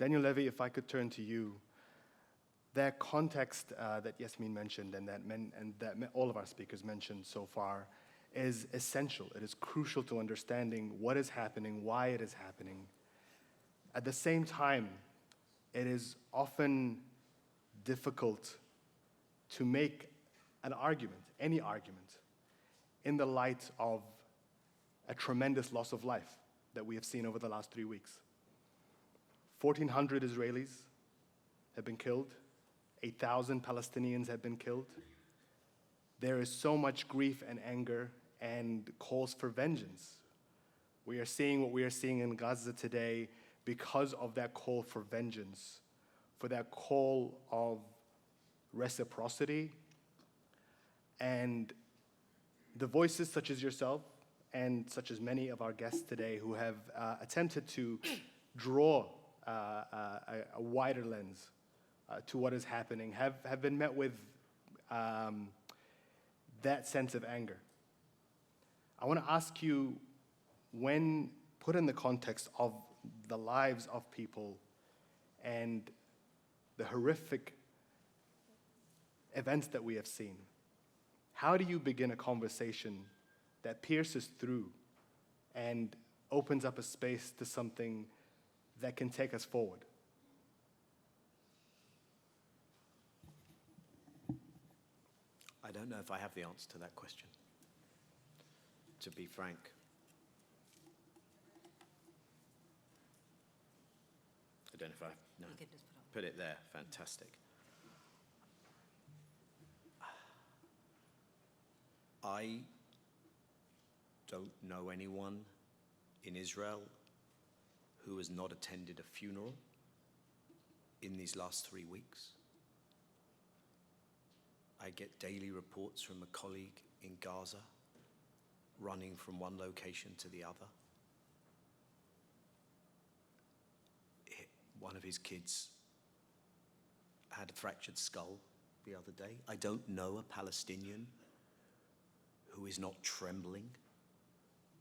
Daniel Levy, if I could turn to you, that context that Yasmin mentioned and that all of our speakers mentioned so far is essential. It is crucial to understanding what is happening, why it is happening. At the same time, it is often difficult to make an argument, any argument, in the light of a tremendous loss of life that we have seen over the last 3 weeks. 1,400 Israelis have been killed. 8,000 Palestinians have been killed. There is so much grief and anger and calls for vengeance. We are seeing what we are seeing in Gaza today because of that call for vengeance, for that call of reciprocity. And the voices such as yourself and such as many of our guests today who have attempted to draw a wider lens to what is happening have been met with that sense of anger. I want to ask you, when put in the context of the lives of people and the horrific events that we have seen, how do you begin a conversation that pierces through and opens up a space to something that can take us forward? I don't know if I have the answer to that question, to be frank. I don't know if I, no. You can just Put it there, fantastic. I don't know anyone in Israel who has not attended a funeral in these last 3 weeks. I get daily reports from a colleague in Gaza running from one location to the other. One of his kids had a fractured skull the other day. I don't know a Palestinian who is not trembling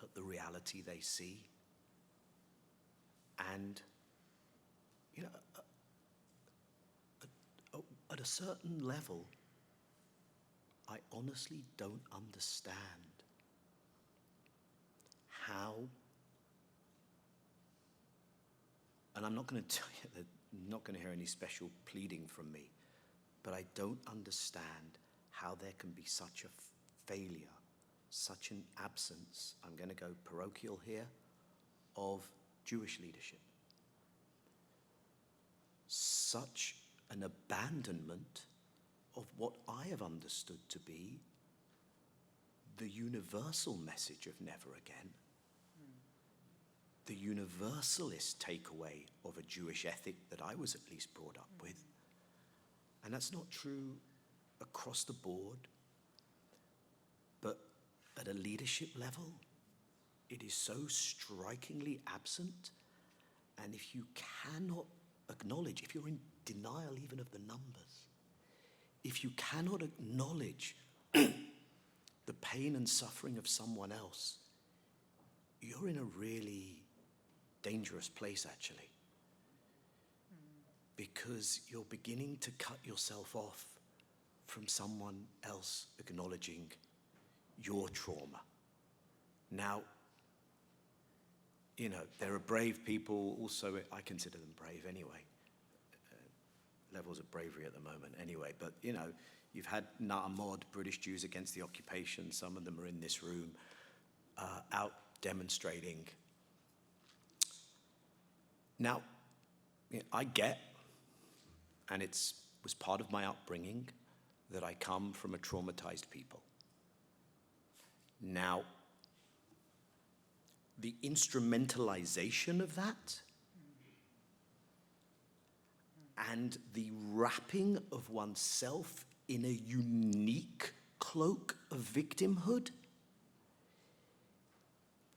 at the reality they see. And, you know, at a certain level, I honestly don't understand how, and I'm not going to tell you that I'm not going to hear any special pleading from me, but I don't understand how there can be such a failure, such an absence, I'm going to go parochial here, of Jewish leadership. Such an abandonment of what I have understood to be the universal message of never again, the universalist takeaway of a Jewish ethic that I was at least brought up with. And that's not true across the board, but at a leadership level, it is so strikingly absent. And if you cannot acknowledge, if you're in denial even of the numbers, if you cannot acknowledge the pain and suffering of someone else, you're in a really dangerous place, actually. Because you're beginning to cut yourself off from someone else acknowledging your trauma. Now, you know, there are brave people, also I consider them brave anyway. Levels of bravery at the moment anyway, but you know, you've had Na'amod, British Jews against the occupation, some of them are in this room, out demonstrating. Now, you know, I get, and it was part of my upbringing, that I come from a traumatized people. Now, the instrumentalization of that and the wrapping of oneself in a unique cloak of victimhood,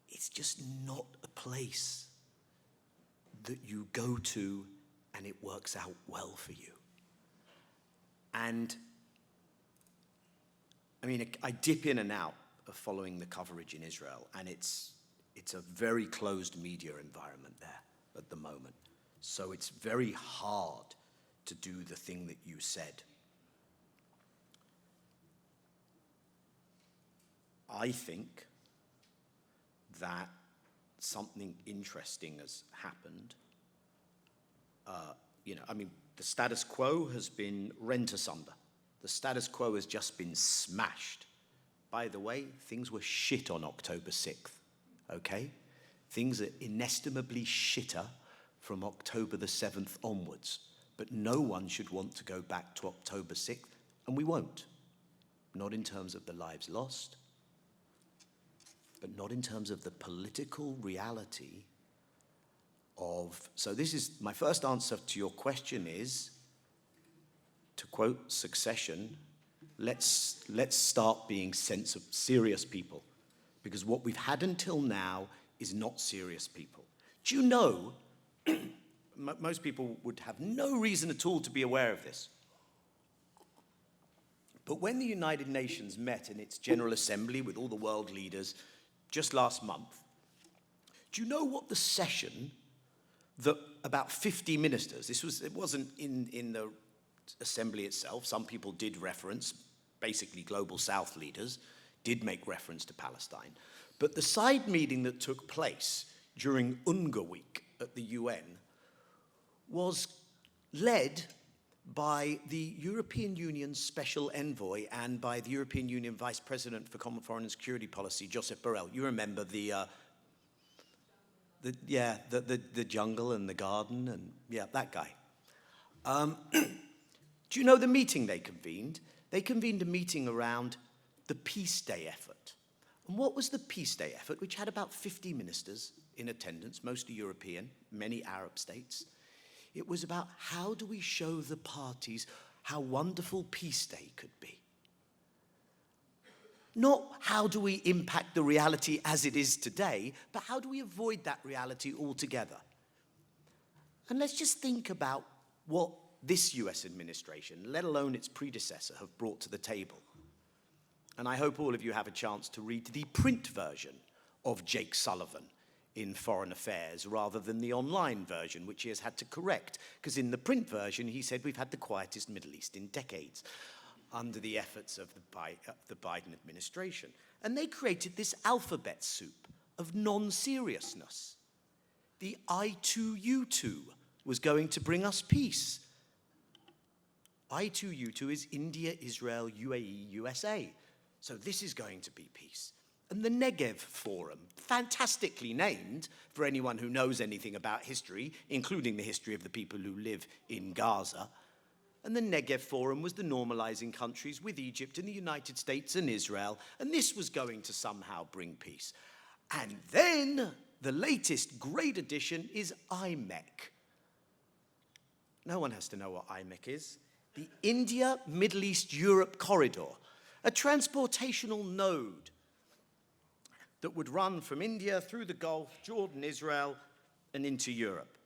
it's just not a place that you go to and it works out well for you. And I mean, I dip in and out of following the coverage in Israel, and it's a very closed media environment there at the moment. So it's very hard to do the thing that you said. I think that something interesting has happened. The status quo has been rent asunder. The status quo has just been smashed. By the way, things were shit on October 6th, okay? Things are inestimably shitter from October the 7th onwards. But no one should want to go back to October 6th, and we won't. Not in terms of the lives lost, but not in terms of the political reality of, so this is, my first answer to your question is, to quote Succession, let's start being serious people, because what we've had until now is not serious people. Do you know, most people would have no reason at all to be aware of this, but when the United Nations met in its General Assembly with all the world leaders just last month, do you know what the session that about 50 ministers, it wasn't in the assembly itself, some people did reference, basically global south leaders did make reference to Palestine, but the side meeting that took place during UNGA week at the UN was led by the European Union Special Envoy and by the European Union Vice President for Common Foreign and Security Policy, Josep Borrell. You remember the jungle and the garden, and yeah, that guy. Do you know the meeting they convened? They convened a meeting around the Peace Day effort. And what was the Peace Day effort, which had about 50 ministers in attendance, mostly European, many Arab states? It was about how do we show the parties how wonderful Peace Day could be. Not how do we impact the reality as it is today, but how do we avoid that reality altogether? And let's just think about what this US administration, let alone its predecessor, have brought to the table. And I hope all of you have a chance to read the print version of Jake Sullivan in Foreign Affairs rather than the online version, which he has had to correct, because in the print version he said we've had the quietest Middle East in decades under the efforts of the Biden administration. And they created this alphabet soup of non-seriousness. The I2U2 was going to bring us peace. I2U2 is India, Israel, UAE, USA. So this is going to be peace. And the Negev Forum, fantastically named for anyone who knows anything about history, including the history of the people who live in Gaza. And the Negev Forum was the normalizing countries with Egypt and the United States and Israel, and this was going to somehow bring peace. And then the latest great addition is IMEC. No one has to know what IMEC is. The India, Middle East, Europe corridor, a transportational node that would run from India through the Gulf, Jordan, Israel, and into Europe.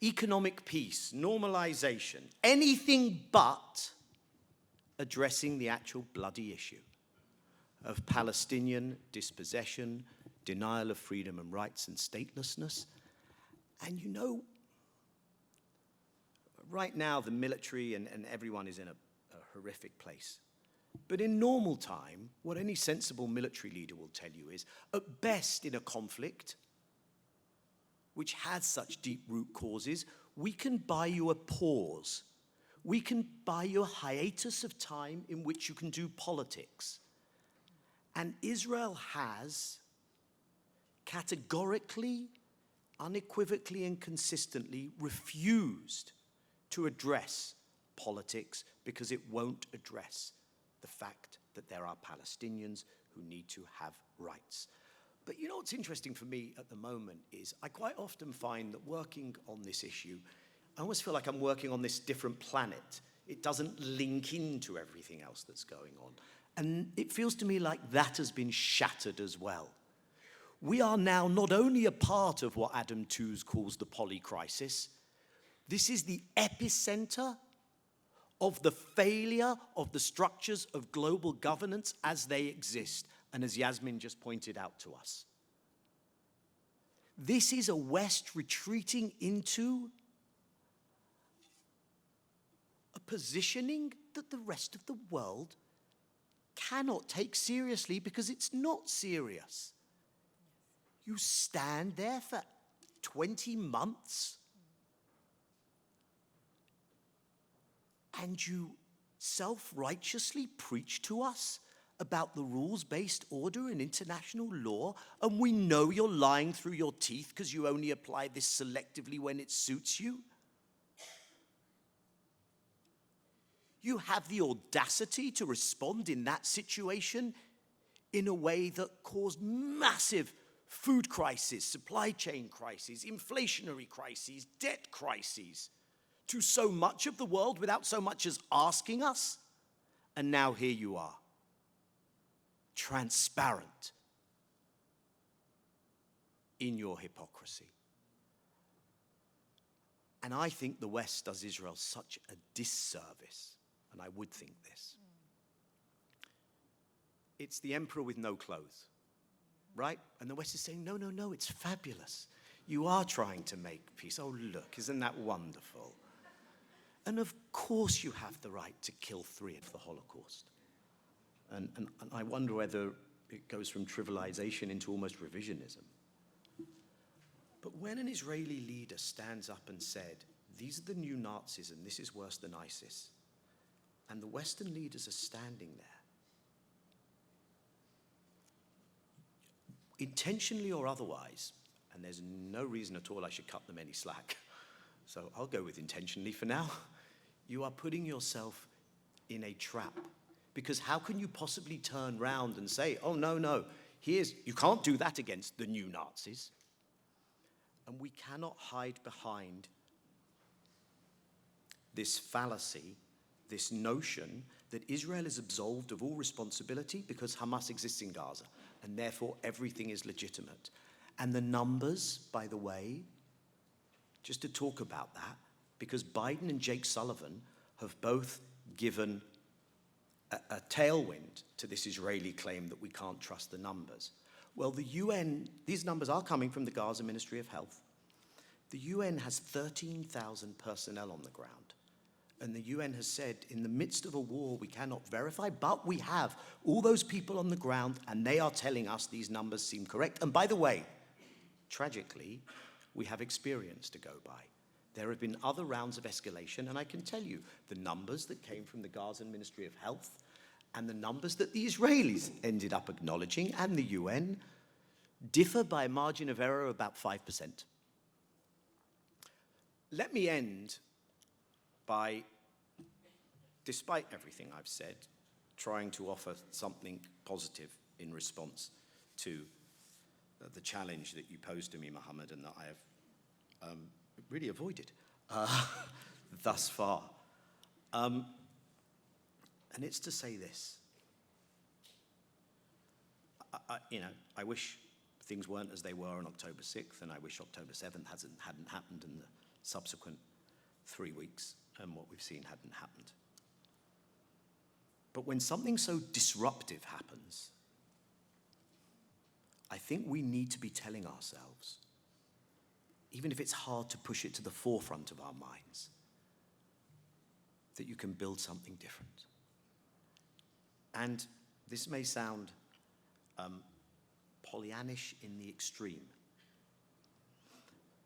Economic peace, normalization, anything but addressing the actual bloody issue of Palestinian dispossession, denial of freedom and rights, and statelessness. And you know, right now the military and everyone is in a horrific place. But in normal time, what any sensible military leader will tell you is, at best in a conflict, which has such deep root causes, we can buy you a pause. We can buy you a hiatus of time in which you can do politics. And Israel has categorically, unequivocally, and consistently refused to address politics because it won't address the fact that there are Palestinians who need to have rights. But you know what's interesting for me at the moment is I quite often find that working on this issue, I almost feel like I'm working on this different planet. It doesn't link into everything else that's going on. And it feels to me like that has been shattered as well. We are now not only a part of what Adam Tooze calls the polycrisis, this is the epicenter of the failure of the structures of global governance as they exist, and as Yasmin just pointed out to us. This is a West retreating into a positioning that the rest of the world cannot take seriously because it's not serious. You stand there for 20 months and you self-righteously preach to us about the rules-based order and international law, and we know you're lying through your teeth because you only apply this selectively when it suits you. You have the audacity to respond in that situation in a way that caused massive food crises, supply chain crises, inflationary crises, debt crises to so much of the world without so much as asking us. And now here you are, transparent in your hypocrisy. And I think the West does Israel such a disservice, and I would think this. It's the emperor with no clothes, right? And the West is saying, no, no, no, it's fabulous. You are trying to make peace. Oh, look, isn't that wonderful? And of course you have the right to kill 3 of the Holocaust. And I wonder whether it goes from trivialization into almost revisionism. But when an Israeli leader stands up and said, these are the new Nazis and this is worse than ISIS, and the Western leaders are standing there, intentionally or otherwise, and there's no reason at all I should cut them any slack, so I'll go with intentionally for now, you are putting yourself in a trap. Because how can you possibly turn round and say, oh, no, no, you can't do that against the new Nazis. And we cannot hide behind this fallacy, this notion that Israel is absolved of all responsibility because Hamas exists in Gaza, and therefore everything is legitimate. And the numbers, by the way, just to talk about that, because Biden and Jake Sullivan have both given a tailwind to this Israeli claim that we can't trust the numbers. Well, the UN, these numbers are coming from the Gaza Ministry of Health. The UN has 13,000 personnel on the ground. And the UN has said, in the midst of a war, we cannot verify, but we have all those people on the ground, and they are telling us these numbers seem correct. And by the way, tragically, we have experience to go by. There have been other rounds of escalation, and I can tell you the numbers that came from the Gaza Ministry of Health and the numbers that the Israelis ended up acknowledging and the UN differ by a margin of error of about 5%. Let me end by, despite everything I've said, trying to offer something positive in response to the challenge that you posed to me, Mohammed, and that I have really avoided thus far. And it's to say this. I wish things weren't as they were on October 6th, and I wish October 7th hadn't happened in the subsequent 3 weeks, and what we've seen hadn't happened. But when something so disruptive happens, I think we need to be telling ourselves, even if it's hard to push it to the forefront of our minds, that you can build something different. And this may sound Pollyannish in the extreme,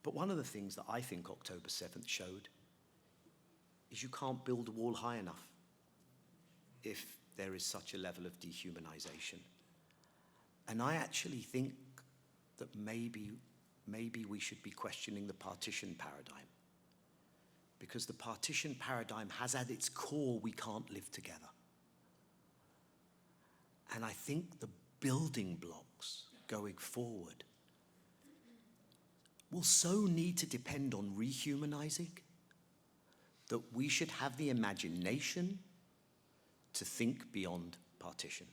but one of the things that I think October 7th showed is you can't build a wall high enough if there is such a level of dehumanization. And I actually think that maybe we should be questioning the partition paradigm, because the partition paradigm has at its core, we can't live together. And I think the building blocks going forward will so need to depend on rehumanizing that we should have the imagination to think beyond partition.